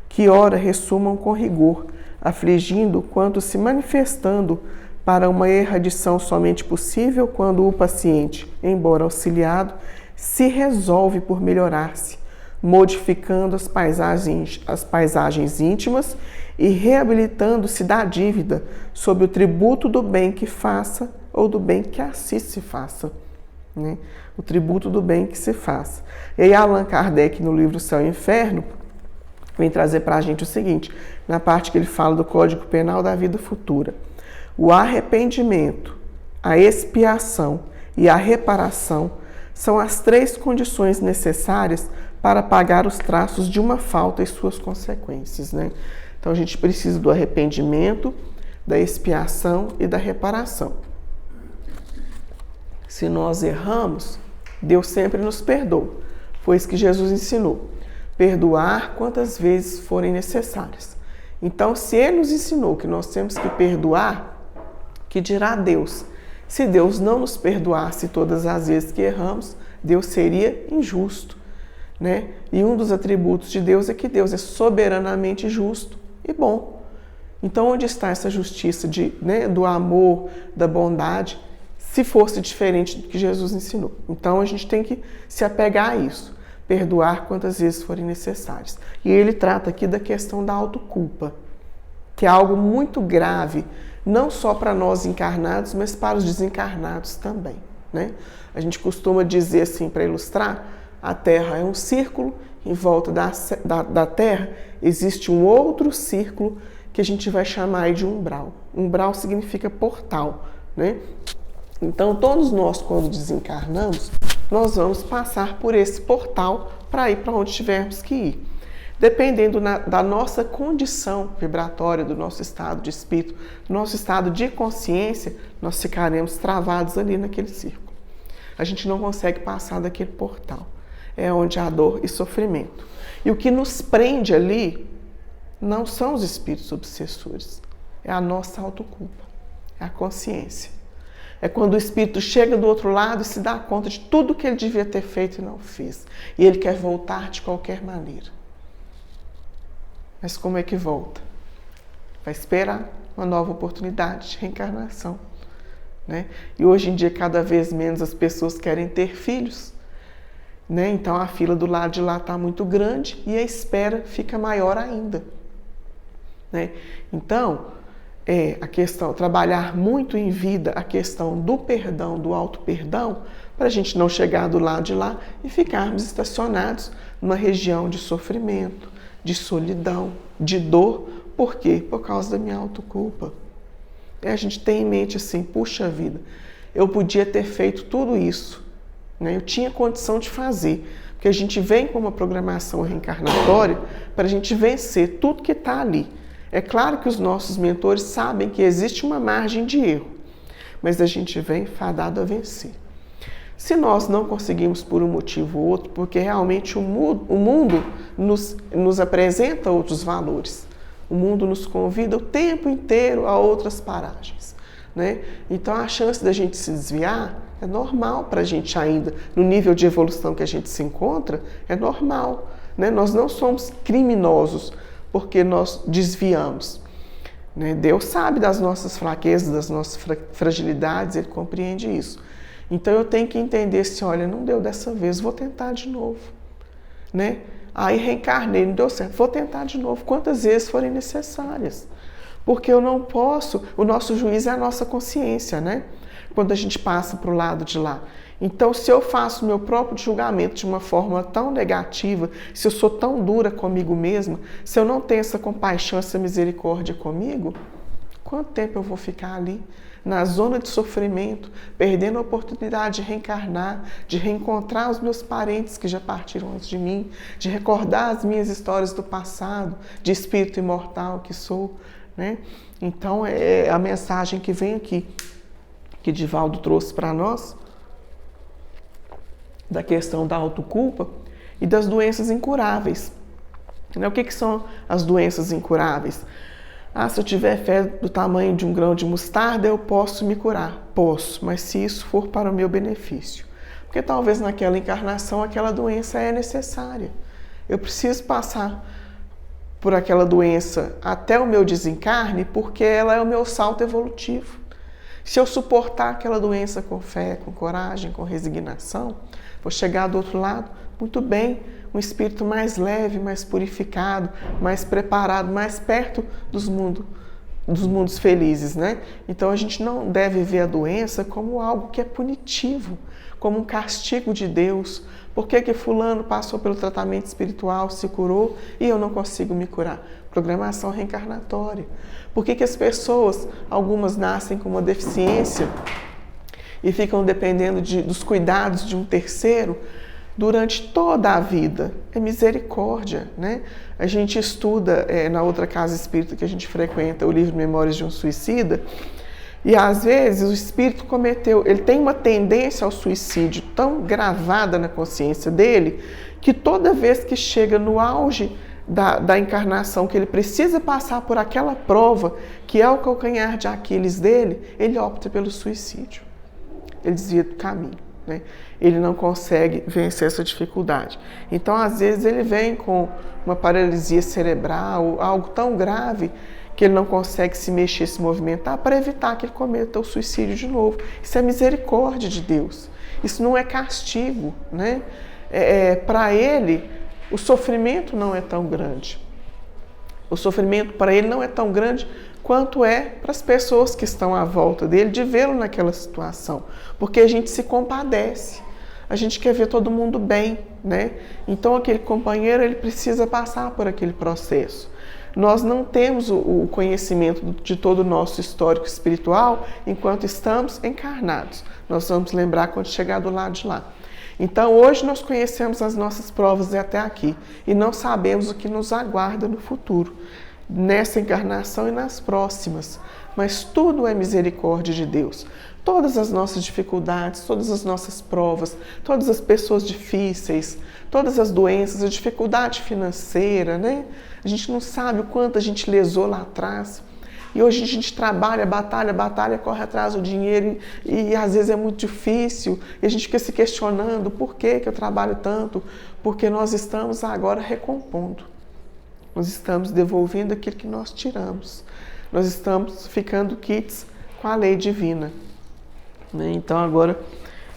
que ora ressumam com rigor, afligindo quanto se manifestando para uma erradição somente possível quando o paciente, embora auxiliado, se resolve por melhorar-se, modificando as paisagens íntimas e reabilitando-se da dívida sob o tributo do bem que faça ou do bem que assim se faça. Né? O tributo do bem que se faça. E aí Allan Kardec, no livro Céu e Inferno, vem trazer para a gente o seguinte, na parte que ele fala do Código Penal da vida futura. O arrependimento, a expiação e a reparação são as 3 condições necessárias para pagar os traços de uma falta e suas consequências, né? Então a gente precisa do arrependimento, da expiação e da reparação. Se nós erramos, Deus sempre nos perdoa. Foi isso que Jesus ensinou. Perdoar quantas vezes forem necessárias. Então, se Ele nos ensinou que nós temos que perdoar, que dirá Deus? Se Deus não nos perdoasse todas as vezes que erramos, Deus seria injusto, né? E um dos atributos de Deus é que Deus é soberanamente justo e bom. Então, onde está essa justiça do amor, da bondade, se fosse diferente do que Jesus ensinou? Então, a gente tem que se apegar a isso, perdoar quantas vezes forem necessárias. E ele trata aqui da questão da autoculpa, que é algo muito grave, não só para nós encarnados, mas para os desencarnados também, né? A gente costuma dizer assim, para ilustrar, a Terra é um círculo, em volta da Terra existe um outro círculo que a gente vai chamar de umbral. Umbral significa portal, né? Então, todos nós, quando desencarnamos, nós vamos passar por esse portal para ir para onde tivermos que ir. Dependendo da nossa condição vibratória, do nosso estado de espírito, do nosso estado de consciência, nós ficaremos travados ali naquele círculo. A gente não consegue passar daquele portal. É onde há dor e sofrimento. E o que nos prende ali não são os espíritos obsessores, é a nossa autoculpa, é a consciência. É quando o espírito chega do outro lado e se dá conta de tudo que ele devia ter feito e não fez. E ele quer voltar de qualquer maneira. Mas como é que volta? Vai esperar uma nova oportunidade de reencarnação, né? E hoje em dia, cada vez menos as pessoas querem ter filhos, né? Então a fila do lado de lá está muito grande e a espera fica maior ainda, né? Então, a questão, trabalhar muito em vida a questão do perdão, do auto-perdão, para a gente não chegar do lado de lá e ficarmos estacionados numa região de sofrimento, de solidão, de dor. Por quê? Por causa da minha autoculpa. A gente tem em mente assim, puxa vida, eu podia ter feito tudo isso, né? Eu tinha condição de fazer, porque a gente vem com uma programação reencarnatória para a gente vencer tudo que está ali. É claro que os nossos mentores sabem que existe uma margem de erro, mas a gente vem fadado a vencer. Se nós não conseguimos por um motivo ou outro, porque realmente o mundo nos apresenta outros valores, o mundo nos convida o tempo inteiro a outras paragens, né? Então a chance da gente se desviar é normal para a gente ainda, no nível de evolução que a gente se encontra, é normal, né? Nós não somos criminosos porque nós desviamos, né? Deus sabe das nossas fraquezas, das nossas fragilidades, Ele compreende isso. Então eu tenho que entender se, olha, não deu dessa vez, vou tentar de novo. né? Aí reencarnei, não deu certo, vou tentar de novo, quantas vezes forem necessárias. Porque eu não posso, o nosso juiz é a nossa consciência, né? Quando a gente passa para o lado de lá. Então, se eu faço meu próprio julgamento de uma forma tão negativa, se eu sou tão dura comigo mesma, se eu não tenho essa compaixão, essa misericórdia comigo, quanto tempo eu vou ficar ali, na zona de sofrimento, perdendo a oportunidade de reencarnar, de reencontrar os meus parentes que já partiram antes de mim, de recordar as minhas histórias do passado, de espírito imortal que sou, né? Então, é a mensagem que vem aqui, que Divaldo trouxe para nós, da questão da autoculpa e das doenças incuráveis. O que são as doenças incuráveis? Se eu tiver fé do tamanho de um grão de mostarda, eu posso me curar. Posso, mas se isso for para o meu benefício. Porque talvez naquela encarnação aquela doença é necessária. Eu preciso passar por aquela doença até o meu desencarne, porque ela é o meu salto evolutivo. Se eu suportar aquela doença com fé, com coragem, com resignação, vou chegar do outro lado, muito bem, um espírito mais leve, mais purificado, mais preparado, mais perto dos mundos felizes, né? Então a gente não deve ver a doença como algo que é punitivo, como um castigo de Deus. Por que fulano passou pelo tratamento espiritual, se curou e eu não consigo me curar? Programação reencarnatória. Por que as pessoas, algumas nascem com uma deficiência e ficam dependendo dos cuidados de um terceiro durante toda a vida? É misericórdia, né? A gente estuda na outra casa espírita que a gente frequenta, o livro Memórias de um Suicida, e às vezes o espírito ele tem uma tendência ao suicídio tão gravada na consciência dele, que toda vez que chega no auge da encarnação, que ele precisa passar por aquela prova, que é o calcanhar de Aquiles dele, ele opta pelo suicídio. Ele desvia do caminho, né? Ele não consegue vencer essa dificuldade. Então, às vezes, ele vem com uma paralisia cerebral, algo tão grave, que ele não consegue se mexer, se movimentar, para evitar que ele cometa o suicídio de novo. Isso é misericórdia de Deus. Isso não é castigo, né? Para ele, o sofrimento não é tão grande. O sofrimento para ele não é tão grande quanto é para as pessoas que estão à volta dele de vê-lo naquela situação. Porque a gente se compadece. A gente quer ver todo mundo bem, né? Então aquele companheiro, ele precisa passar por aquele processo. Nós não temos o conhecimento de todo o nosso histórico espiritual enquanto estamos encarnados. Nós vamos lembrar quando chegar do lado de lá. Então, hoje nós conhecemos as nossas provas até aqui e não sabemos o que nos aguarda no futuro, nessa encarnação e nas próximas. Mas tudo é misericórdia de Deus. Todas as nossas dificuldades, todas as nossas provas, todas as pessoas difíceis, todas as doenças, a dificuldade financeira, né? A gente não sabe o quanto a gente lesou lá atrás. E hoje a gente trabalha, batalha, corre atrás do dinheiro e às vezes é muito difícil. E a gente fica se questionando por que eu trabalho tanto? Porque nós estamos agora recompondo. Nós estamos devolvendo aquilo que nós tiramos. Nós estamos ficando quites com a lei divina. Né? Então agora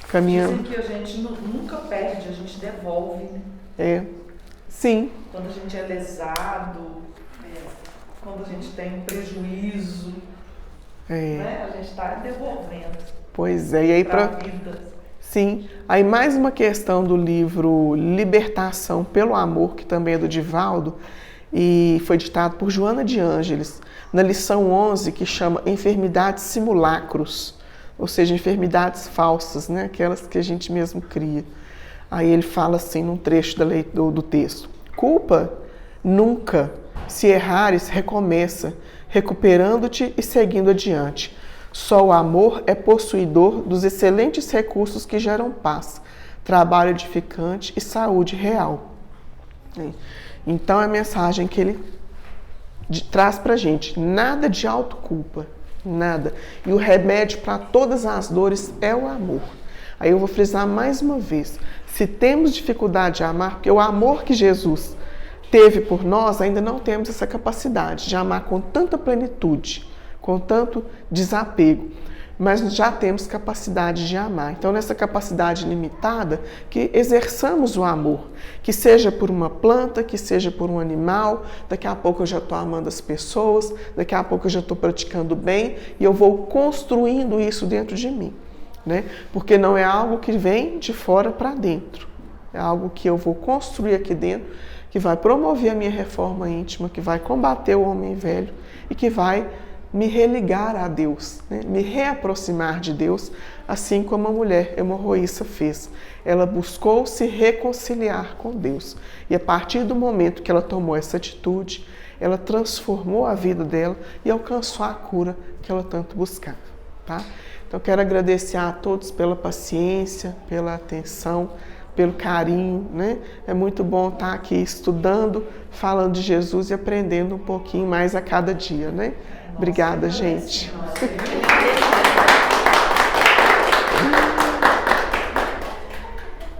caminhando. Dizem que a gente nunca perde, a gente devolve. Né? Sim. Quando a gente é lesado, quando a gente tem um prejuízo, né? A gente está devolvendo. Pois é, e aí para a vida. Sim. Aí mais uma questão do livro Libertação pelo Amor, que também é do Divaldo, e foi ditado por Joana de Ângeles, na lição 11, que chama Enfermidades Simulacros, ou seja, enfermidades falsas, né? Aquelas que a gente mesmo cria. Aí ele fala assim, num trecho do texto: culpa nunca. Se errares, recomeça, recuperando-te e seguindo adiante. Só o amor é possuidor dos excelentes recursos que geram paz, trabalho edificante e saúde real. Então, a mensagem que ele traz pra gente: nada de autoculpa, nada. E o remédio para todas as dores é o amor. Aí eu vou frisar mais uma vez: se temos dificuldade de amar, porque o amor que Jesus teve por nós, ainda não temos essa capacidade de amar com tanta plenitude, com tanto desapego. mas já temos capacidade de amar. Então, nessa capacidade limitada, que exerçamos o amor, que seja por uma planta, que seja por um animal. Daqui a pouco eu já estou amando as pessoas, daqui a pouco eu já estou praticando bem e eu vou construindo isso dentro de mim, né? Porque não é algo que vem de fora para dentro, é algo que eu vou construir aqui dentro, que vai promover a minha reforma íntima, que vai combater o homem velho e que vai me religar a Deus, né? Me reaproximar de Deus, assim como a mulher hemorroísta fez. Ela buscou se reconciliar com Deus. E a partir do momento que ela tomou essa atitude, ela transformou a vida dela e alcançou a cura que ela tanto buscava. Tá? Então, quero agradecer a todos pela paciência, pela atenção, pelo carinho, né? É muito bom estar aqui estudando, falando de Jesus e aprendendo um pouquinho mais a cada dia, né? Obrigada, gente.